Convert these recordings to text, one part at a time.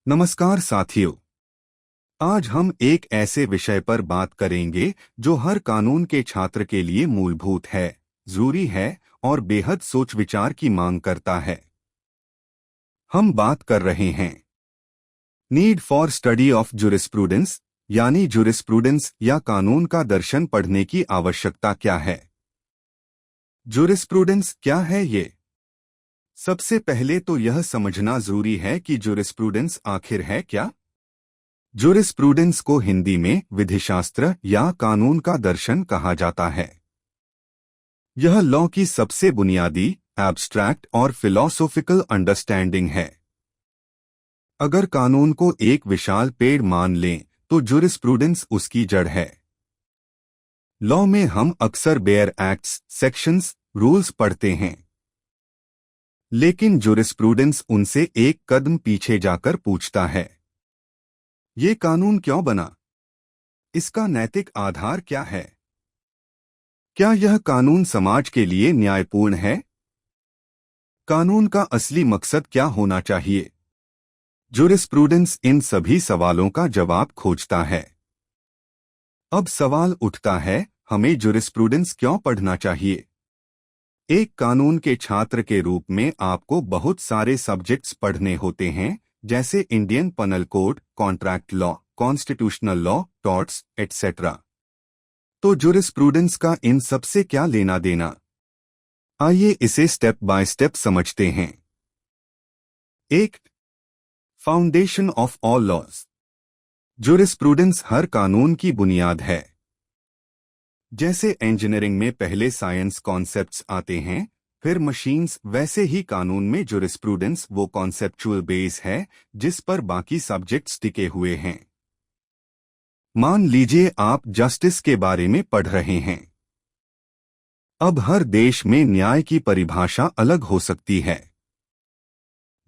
नमस्कार साथियों। आज हम एक ऐसे विषय पर बात करेंगे जो हर कानून के छात्र के लिए मूलभूत है, जरूरी है और बेहद सोच विचार की मांग करता है। हम बात कर रहे हैं need for study of jurisprudence, यानी जुरिस्प्रूडेंस या कानून का दर्शन पढ़ने की आवश्यकता क्या है। जुरिस्प्रूडेंस क्या है ये? सबसे पहले तो यह समझना जरूरी है कि जुरिस्प्रूडेंस आखिर है क्या। जुरिस्प्रूडेंस को हिंदी में विधिशास्त्र या कानून का दर्शन कहा जाता है। यह लॉ की सबसे बुनियादी, एब्स्ट्रैक्ट और फिलॉसॉफिकल अंडरस्टैंडिंग है। अगर कानून को एक विशाल पेड़ मान लें तो जुरिस्प्रूडेंस उसकी जड़ है। लॉ में हम अक्सर बेयर एक्ट्स, सेक्शंस, रूल्स पढ़ते हैं, लेकिन जुरिस्प्रूडेंस उनसे एक कदम पीछे जाकर पूछता है, ये कानून क्यों बना? इसका नैतिक आधार क्या है? क्या यह कानून समाज के लिए न्यायपूर्ण है? कानून का असली मकसद क्या होना चाहिए? जुरिस्प्रूडेंस इन सभी सवालों का जवाब खोजता है। अब सवाल उठता है, हमें जुरिस्प्रूडेंस क्यों पढ़ना चाहिए? एक कानून के छात्र के रूप में आपको बहुत सारे सब्जेक्ट्स पढ़ने होते हैं, जैसे Indian penal code, contract law, constitutional law, torts, etcetera. तो जुरिस्प्रूडेंस का इन सब से क्या लेना देना? आइए इसे स्टेप बाय स्टेप समझते हैं। एक, foundation of all laws. Jurisprudence हर कानून की बुनियाद है। जैसे इंजीनियरिंग में पहले साइंस कॉन्सेप्ट्स आते हैं, फिर मशीन्स, वैसे ही कानून में जुरिस्प्रूडेंस वो कॉन्सेप्चुअल बेस है जिस पर बाकी सब्जेक्ट्स टिके हुए हैं। मान लीजिए आप जस्टिस के बारे में पढ़ रहे हैं। अब हर देश में न्याय की परिभाषा अलग हो सकती है।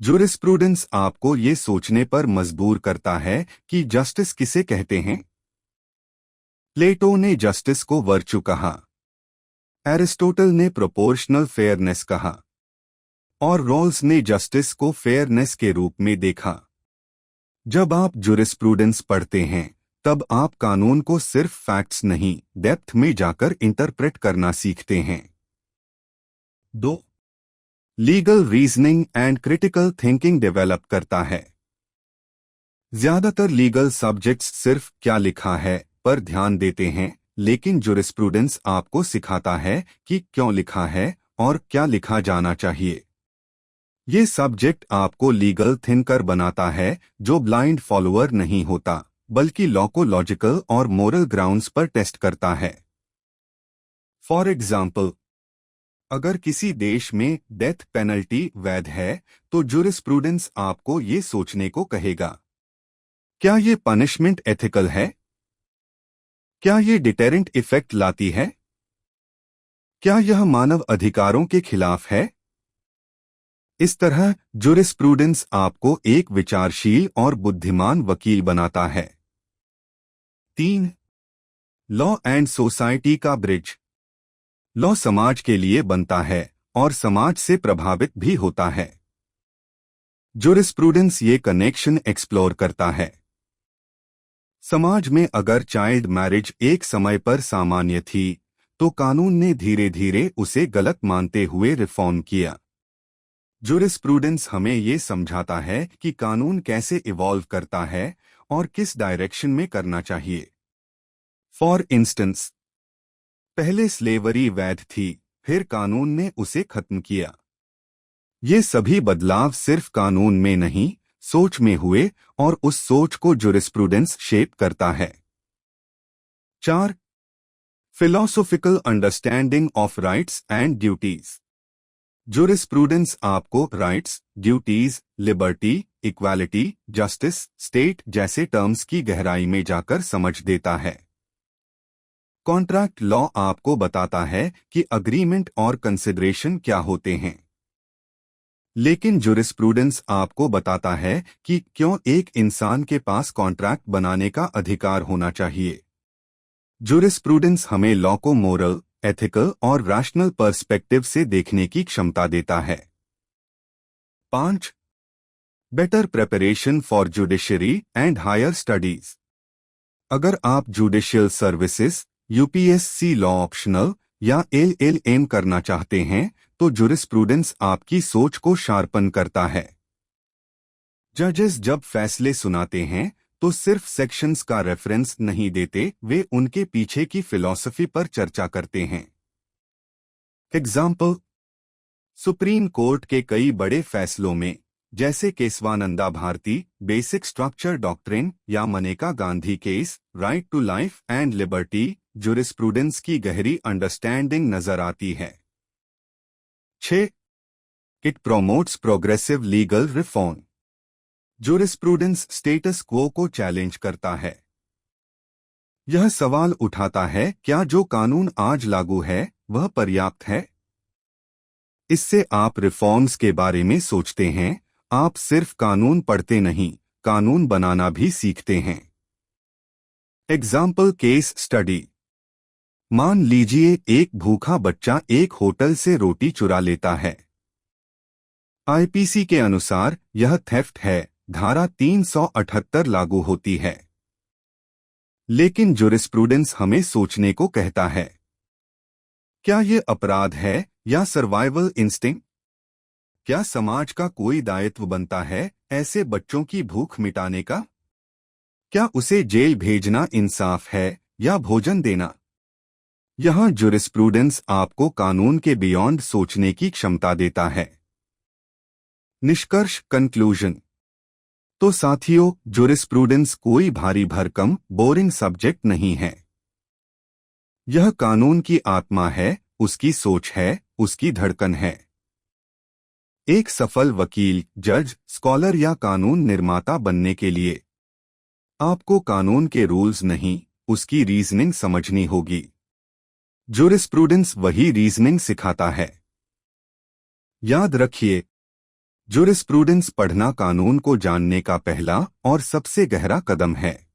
जुरिस्प्रूडेंस आपको ये सोचने पर मजबूर करता है कि जस्टिस किसे कहते हैं। प्लेटो ने जस्टिस को वर्चू कहा, एरिस्टोटल ने प्रोपोर्शनल फेयरनेस कहा और रॉल्स ने जस्टिस को फेयरनेस के रूप में देखा। जब आप जुरिस्प्रूडेंस पढ़ते हैं तब आप कानून को सिर्फ फैक्ट्स नहीं, डेप्थ में जाकर इंटरप्रेट करना सीखते हैं। 2. Legal reasoning and critical thinking develop करता है। ज्यादातर लीगल सब्जेक्ट्स सिर्फ क्या लिखा है पर ध्यान देते हैं, लेकिन जुरिस्प्रूडेंस आपको सिखाता है कि क्यों लिखा है और क्या लिखा जाना चाहिए। ये सब्जेक्ट आपको लीगल थिंकर बनाता है, जो ब्लाइंड फॉलोअर नहीं होता, बल्कि लॉ को लॉजिकल और मोरल ग्राउंड्स पर टेस्ट करता है। फॉर एग्जाम्पल, अगर किसी देश में डेथ पेनल्टी वैध है तो जुरिस्प्रूडेंस आपको ये सोचने को कहेगा, क्या ये पनिशमेंट एथिकल है? क्या ये डिटेरेंट इफेक्ट लाती है? क्या यह मानव अधिकारों के खिलाफ है? इस तरह जुरिस्प्रूडेंस आपको एक विचारशील और बुद्धिमान वकील बनाता है। 3. लॉ एंड सोसाइटी का ब्रिज। लॉ समाज के लिए बनता है और समाज से प्रभावित भी होता है। जुरिस्प्रूडेंस ये कनेक्शन एक्सप्लोर करता है। समाज में अगर चाइल्ड मैरिज एक समय पर सामान्य थी तो कानून ने धीरे धीरे उसे गलत मानते हुए रिफॉर्म किया। जुरिस्प्रूडेंस हमें ये समझाता है कि कानून कैसे इवॉल्व करता है और किस डायरेक्शन में करना चाहिए। फॉर इंस्टेंस, पहले स्लेवरी वैध थी, फिर कानून ने उसे खत्म किया। ये सभी बदलाव सिर्फ कानून में नहीं, सोच में हुए और उस सोच को जुरिस्प्रूडेंस शेप करता है। 4. Philosophical understanding of rights and duties. Jurisprudence आपको rights, duties, liberty, equality, justice, state जैसे टर्म्स की गहराई में जाकर समझ देता है। कॉन्ट्रैक्ट लॉ आपको बताता है कि अग्रीमेंट और कंसिडरेशन क्या होते हैं, लेकिन जुरिस्प्रूडेंस आपको बताता है कि क्यों एक इंसान के पास कॉन्ट्रैक्ट बनाने का अधिकार होना चाहिए। जुरिस्प्रूडेंस हमें लॉ को मोरल, एथिकल और रैशनल पर्सपेक्टिव से देखने की क्षमता देता है। 5. Better preparation for judiciary and higher studies. अगर आप judicial services, UPSC law optional या एलएलएम करना चाहते हैं तो जुरिस्प्रूडेंस आपकी सोच को शार्पन करता है। जजेस जब फैसले सुनाते हैं तो सिर्फ सेक्शंस का रेफरेंस नहीं देते, वे उनके पीछे की फिलॉसफी पर चर्चा करते हैं। एग्जाम्पल, सुप्रीम कोर्ट के कई बड़े फैसलों में, जैसे Kesavananda Bharati basic structure doctrine या Maneka Gandhi case right to life and liberty, jurisprudence की गहरी अंडरस्टैंडिंग नजर आती है। 6. It promotes progressive legal reform. Jurisprudence status quo को चैलेंज करता है। यह सवाल उठाता है, क्या जो कानून आज लागू है वह पर्याप्त है? इससे आप रिफॉर्म्स के बारे में सोचते हैं। आप सिर्फ कानून पढ़ते नहीं, कानून बनाना भी सीखते हैं। Example case study. मान लीजिए एक भूखा बच्चा एक होटल से रोटी चुरा लेता है। आईपीसी के अनुसार यह थेफ्ट है, धारा 378 लागू होती है। लेकिन जुरिस्प्रूडेंस हमें सोचने को कहता है, क्या ये अपराध है या सर्वाइवल इंस्टिंक्ट? क्या समाज का कोई दायित्व बनता है ऐसे बच्चों की भूख मिटाने का? क्या उसे जेल भेजना इंसाफ है या भोजन देना? यहाँ जुरिस्प्रूडेंस आपको कानून के बियॉन्ड सोचने की क्षमता देता है। निष्कर्ष, कंक्लूजन। तो साथियों, जुरिस्प्रूडेंस कोई भारी भरकम बोरिंग सब्जेक्ट नहीं है। यह कानून की आत्मा है, उसकी सोच है, उसकी धड़कन है। एक सफल वकील, जज, स्कॉलर या कानून निर्माता बनने के लिए आपको कानून के रूल्स नहीं, उसकी रीजनिंग समझनी होगी। जुरिस्प्रूडेंस वही रीजनिंग सिखाता है। याद रखिए, जुरिस्प्रूडेंस पढ़ना कानून को जानने का पहला और सबसे गहरा कदम है।